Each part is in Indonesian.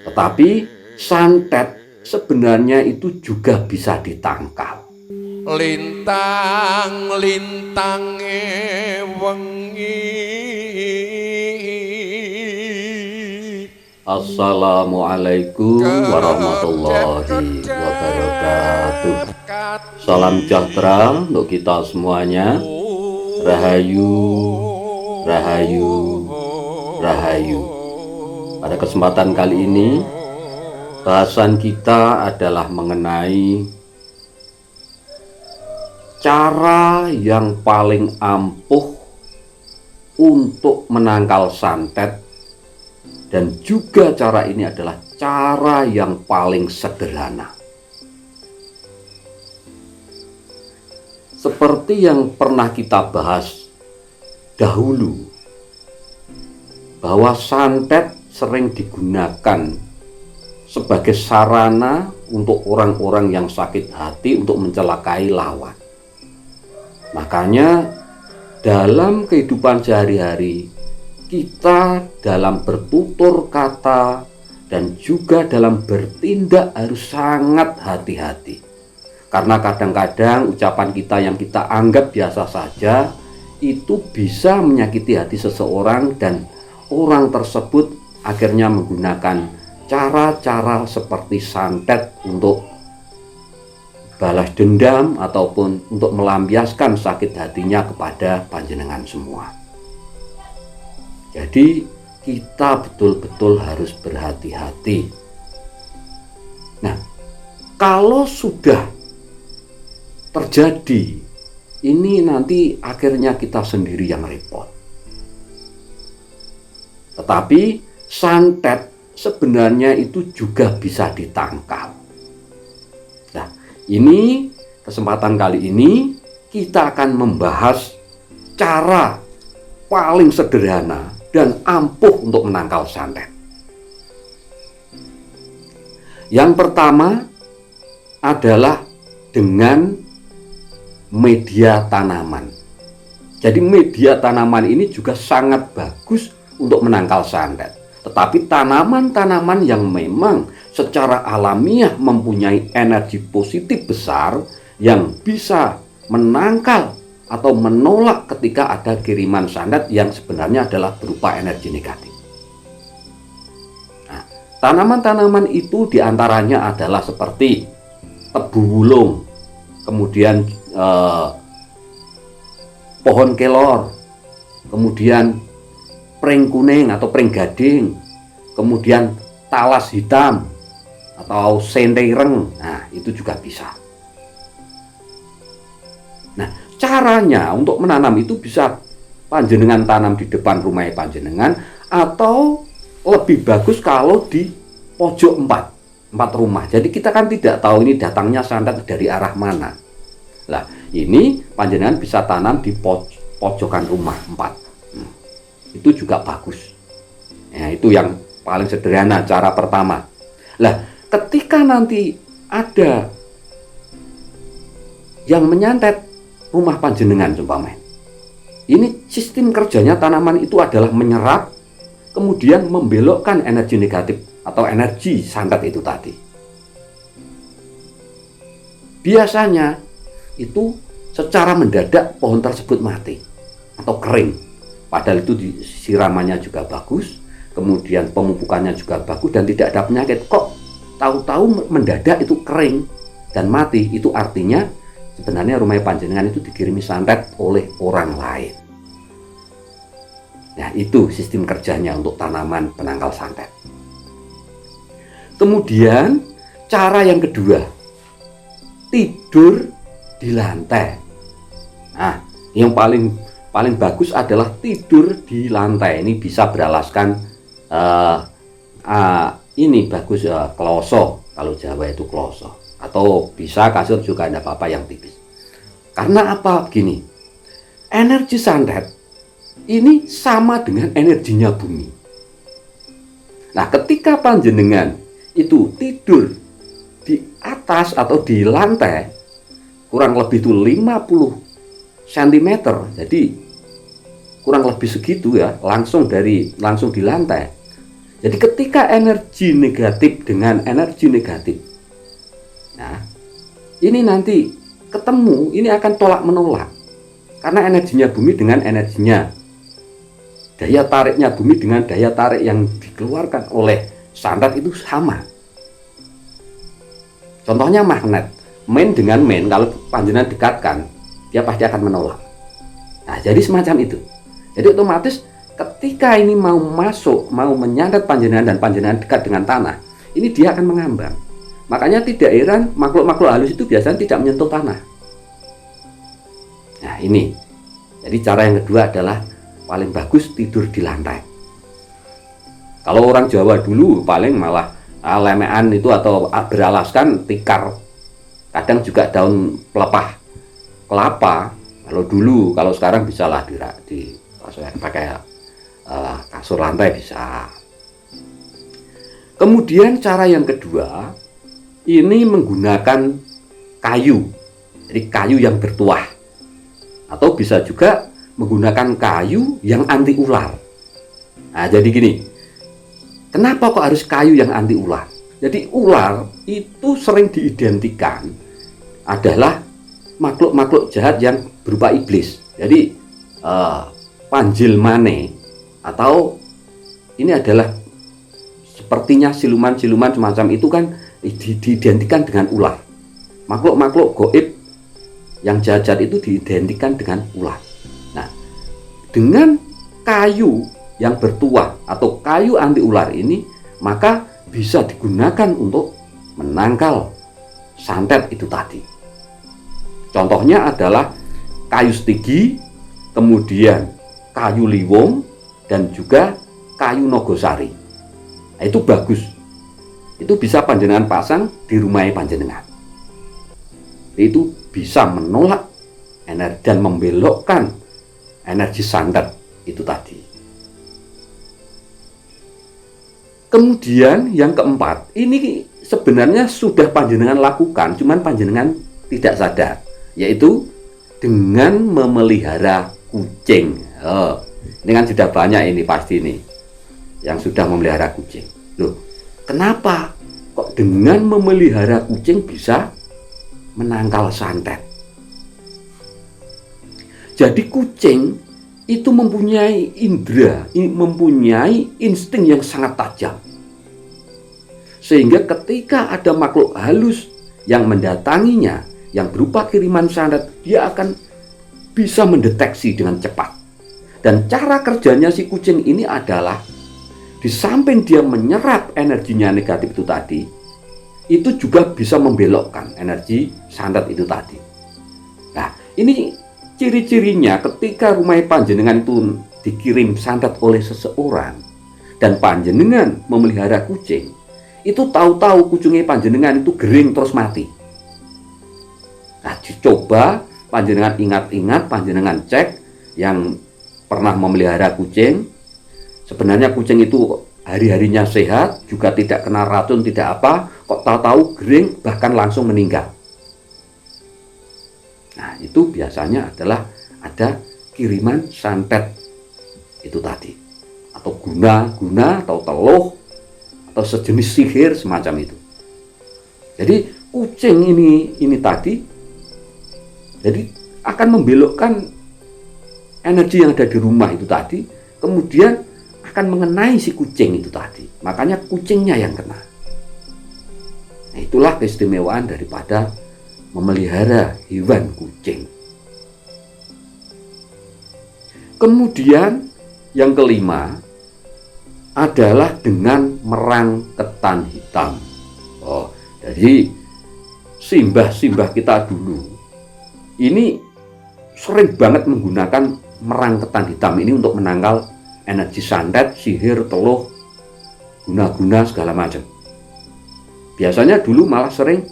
Tetapi santet sebenarnya itu juga bisa ditangkal. Lintang-lintange wengi. Assalamualaikum warahmatullahi wabarakatuh. Salam sejahtera untuk kita semuanya. Rahayu, rahayu, rahayu. Pada kesempatan kali ini, bahasan kita adalah mengenai cara yang paling ampuh untuk menangkal santet, dan juga cara ini adalah cara yang paling sederhana. Seperti yang pernah kita bahas dahulu, bahwa santet sering digunakan sebagai sarana untuk orang-orang yang sakit hati untuk mencelakai lawan. Makanya dalam kehidupan sehari-hari kita dalam bertutur kata dan juga dalam bertindak harus sangat hati-hati. Karena kadang-kadang ucapan kita yang kita anggap biasa saja itu bisa menyakiti hati seseorang, dan orang tersebut akhirnya menggunakan cara-cara seperti santet untuk balas dendam ataupun untuk melampiaskan sakit hatinya kepada panjenengan semua. Jadi kita betul-betul harus berhati-hati. Nah, kalau sudah terjadi ini, nanti akhirnya kita sendiri yang repot. Tetapi santet sebenarnya itu juga bisa ditangkal. Nah, ini kesempatan kali ini kita akan membahas cara paling sederhana dan ampuh untuk menangkal santet. Yang pertama adalah dengan media tanaman. Jadi media tanaman ini juga sangat bagus untuk menangkal santet. Tetapi tanaman-tanaman yang memang secara alamiah mempunyai energi positif besar yang bisa menangkal atau menolak ketika ada kiriman santet yang sebenarnya adalah berupa energi negatif. Nah, tanaman-tanaman itu diantaranya adalah seperti tebu wulung, kemudian pohon kelor, kemudian pring kuning atau pring gading, kemudian talas hitam atau sentereng. Nah, itu juga bisa. Nah, caranya untuk menanam itu bisa panjenengan tanam di depan rumah panjenengan, atau lebih bagus kalau di pojok empat rumah. Jadi kita kan tidak tahu ini datangnya santet dari arah mana. Lah, ini panjenengan bisa tanam di pojokan rumah 4. Itu juga bagus. Nah, itu yang paling sederhana, cara pertama. Lah, ketika nanti ada yang menyantet rumah panjenengan umpamanya, ini sistem kerjanya tanaman itu adalah menyerap, kemudian membelokkan energi negatif atau energi santet itu tadi. Biasanya itu secara mendadak pohon tersebut mati atau kering. Padahal itu siramannya juga bagus, kemudian pemupukannya juga bagus dan tidak ada penyakit. Kok tahu-tahu mendadak itu kering dan mati? Itu artinya sebenarnya rumah panjenengan itu dikirimi santet oleh orang lain. Nah, itu sistem kerjanya untuk tanaman penangkal santet. Kemudian cara yang kedua, tidur di lantai. Nah, yang paling bagus adalah tidur di lantai. Ini bisa beralaskan ini bagus kloso, kalau Jawa itu kloso, atau bisa kasur juga ada apa-apa yang tipis. Karena apa? Begini, energi santet ini sama dengan energinya bumi. Nah, ketika panjenengan itu tidur di atas atau di lantai kurang lebih itu 50 cm, jadi kurang lebih segitu ya, langsung di lantai, Jadi ketika energi negatif dengan energi negatif, nah ini nanti ketemu, ini akan tolak menolak. Karena energinya bumi dengan energinya, daya tariknya bumi dengan daya tarik yang dikeluarkan oleh santet itu sama. Contohnya magnet, main dengan main, kalau panjenengan dekatkan, dia pasti akan menolak. Nah, jadi semacam itu. Jadi otomatis ketika ini mau masuk, mau menyantet panjenengan dan panjenengan dekat dengan tanah, ini dia akan mengambang. Makanya tidak heran makhluk-makhluk halus itu biasanya tidak menyentuh tanah. Nah ini, jadi cara yang kedua adalah paling bagus tidur di lantai. Kalau orang Jawa dulu paling malah lemean itu atau beralaskan tikar, kadang juga daun pelepah kelapa. Kalau dulu, kalau sekarang bisalah di pakai kasur lantai bisa. Kemudian cara yang kedua ini menggunakan kayu, jadi kayu yang bertuah, atau bisa juga menggunakan kayu yang anti ular. Nah jadi gini, kenapa kok harus kayu yang anti ular? Jadi ular itu sering diidentikan adalah makhluk-makhluk jahat yang berupa iblis. Jadi panjil mane atau ini adalah sepertinya siluman-siluman semacam itu kan diidentikan dengan ular. Makhluk-makhluk goib yang jahat-jahat itu diidentikan dengan ular. Nah, dengan kayu yang bertuah atau kayu anti ular ini, maka bisa digunakan untuk menangkal santet itu tadi. Contohnya adalah kayu stigi, kemudian kayu liwong, dan juga kayu nogosari. Nah, itu bagus. Itu bisa panjenengan pasang di rumah panjenengan. Itu bisa menolak energi dan membelokkan energi santet itu tadi. Kemudian yang keempat, ini sebenarnya sudah panjenengan lakukan, cuman panjenengan tidak sadar, yaitu dengan memelihara kucing. Ini kan sudah banyak ini pasti nih yang sudah memelihara kucing. Loh, kenapa kok dengan memelihara kucing bisa menangkal santet? Jadi kucing itu mempunyai indera, mempunyai insting yang sangat tajam. Sehingga ketika ada makhluk halus yang mendatanginya, yang berupa kiriman santet, dia akan bisa mendeteksi dengan cepat. Dan cara kerjanya si kucing ini adalah, di samping dia menyerap energinya negatif itu tadi, itu juga bisa membelokkan energi santet itu tadi. Nah, ini ciri-cirinya ketika rumah panjenengan itu dikirim santet oleh seseorang dan panjenengan memelihara kucing, itu tahu-tahu kucingnya panjenengan itu gering terus mati. Nah, dicoba panjenengan ingat-ingat, panjenengan cek yang pernah memelihara kucing. Sebenarnya kucing itu hari-harinya sehat, juga tidak kena racun, tidak apa, kok tahu-tahu gering bahkan langsung meninggal. Nah, itu biasanya adalah ada kiriman santet itu tadi, atau guna atau teluh atau sejenis sihir semacam itu. Jadi kucing ini tadi jadi akan membelokkan energi yang ada di rumah itu tadi, kemudian akan mengenai si kucing itu tadi. Makanya kucingnya yang kena. Nah, itulah keistimewaan daripada memelihara hewan kucing. Kemudian yang kelima adalah dengan merang ketan hitam. Jadi simbah-simbah kita dulu ini sering banget menggunakan merang ketan hitam ini untuk menangkal energi santet, sihir, teluh, guna-guna segala macam. Biasanya dulu malah sering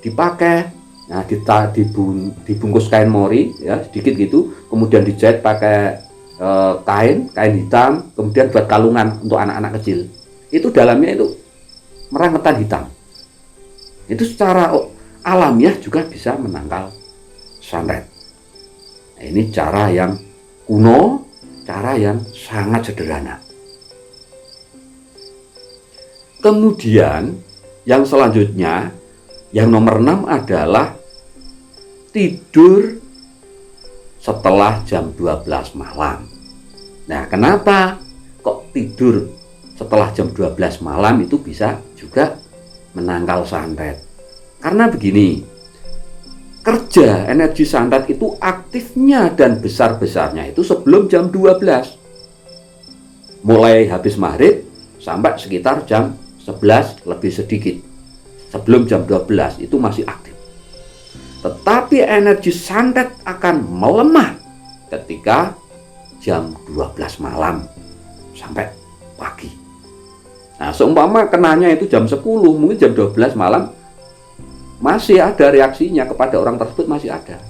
dipakai, nah dibungkus kain mori ya sedikit gitu, kemudian dijahit pakai kain hitam, kemudian buat kalungan untuk anak-anak kecil. Itu dalamnya itu merang ketan hitam. Itu secara alamiah juga bisa menangkal santet. Nah, ini cara yang kuno, cara yang sangat sederhana. Kemudian yang selanjutnya, yang nomor 6 adalah tidur setelah jam 12 malam. Nah, kenapa kok tidur setelah jam 12 malam itu bisa juga menangkal santet? Karena begini, kerja energi santet itu aktifnya dan besar-besarnya itu sebelum jam 12. Mulai habis maghrib sampai sekitar jam 11 lebih sedikit. Sebelum jam 12 itu masih aktif. Tetapi energi santet akan melemah ketika jam 12 malam sampai pagi. Nah, seumpama kenanya itu jam 10, mungkin jam 12 malam masih ada reaksinya kepada orang tersebut, masih ada.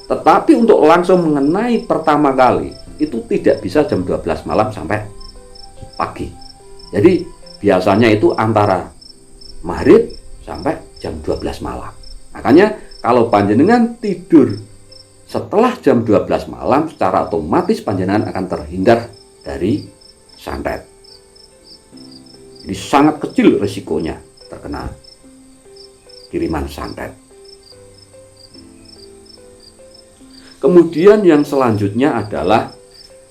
Tetapi untuk langsung mengenai pertama kali itu tidak bisa jam 12 malam sampai pagi. Jadi biasanya itu antara maghrib sampai jam 12 malam. Makanya kalau panjenengan tidur setelah jam 12 malam, secara otomatis panjenengan akan terhindar dari santet. Jadi sangat kecil risikonya terkena kiriman santet. Kemudian yang selanjutnya adalah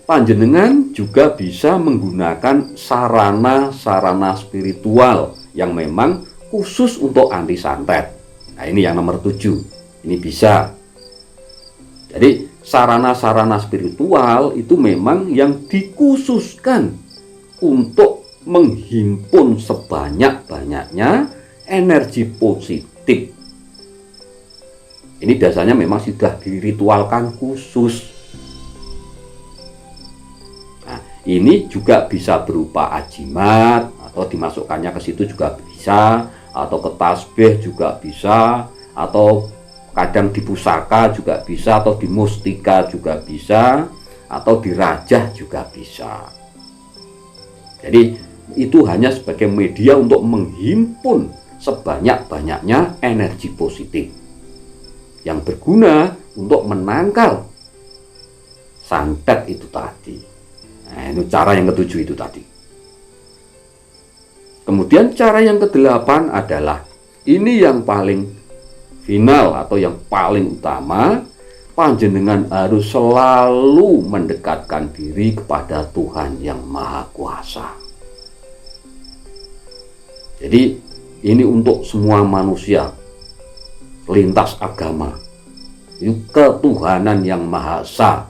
panjenengan juga bisa menggunakan sarana-sarana spiritual yang memang khusus untuk anti santet. Nah, ini yang nomor 7. Ini bisa. Jadi sarana-sarana spiritual itu memang yang dikhususkan untuk menghimpun sebanyak-banyaknya energi positif. Ini biasanya memang sudah diritualkan khusus. Nah, ini juga bisa berupa ajimat atau dimasukkannya ke situ juga bisa, atau ke tasbih juga bisa, atau kadang di pusaka juga bisa, atau di mustika juga bisa, atau di rajah juga bisa. Jadi itu hanya sebagai media untuk menghimpun sebanyak-banyaknya energi positif yang berguna untuk menangkal santet itu tadi. Nah, itu cara yang ketujuh itu tadi. Kemudian cara yang ke-8 adalah, ini yang paling final atau yang paling utama, panjenengan harus selalu mendekatkan diri kepada Tuhan yang Maha Kuasa. Jadi ini untuk semua manusia lintas agama, itu ketuhanan yang Maha Esa.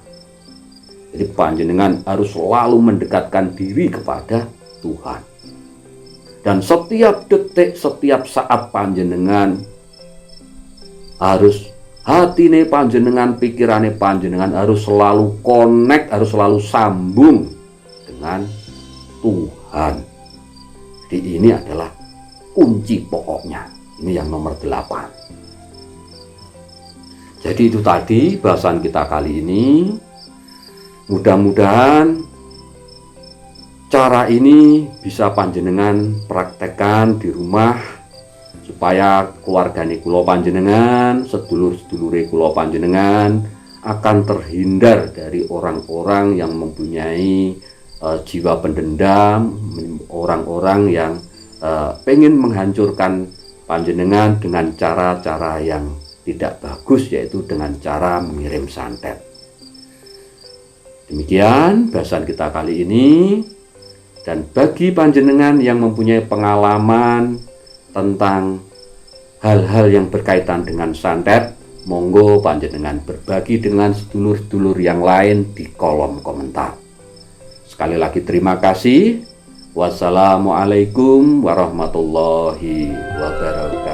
Jadi panjenengan harus selalu mendekatkan diri kepada Tuhan. Dan setiap detik, setiap saat panjenengan harus hatine panjenengan, pikirane panjenengan harus selalu connect, harus selalu sambung dengan Tuhan. Jadi ini adalah kunci pokoknya. Ini yang nomor 8. Jadi itu tadi bahasan kita kali ini. Mudah-mudahan cara ini bisa panjenengan praktekkan di rumah supaya keluargane kula panjenengan, sedulur-sedulure kula panjenengan akan terhindar dari orang-orang yang mempunyai jiwa pendendam, orang-orang yang pengen menghancurkan panjenengan dengan cara-cara yang tidak bagus, yaitu dengan cara mengirim santet. Demikian bahasan kita kali ini. Dan bagi panjenengan yang mempunyai pengalaman tentang hal-hal yang berkaitan dengan santet, monggo panjenengan berbagi dengan sedulur-sedulur yang lain di kolom komentar. Sekali lagi terima kasih. Wassalamualaikum warahmatullahi wabarakatuh.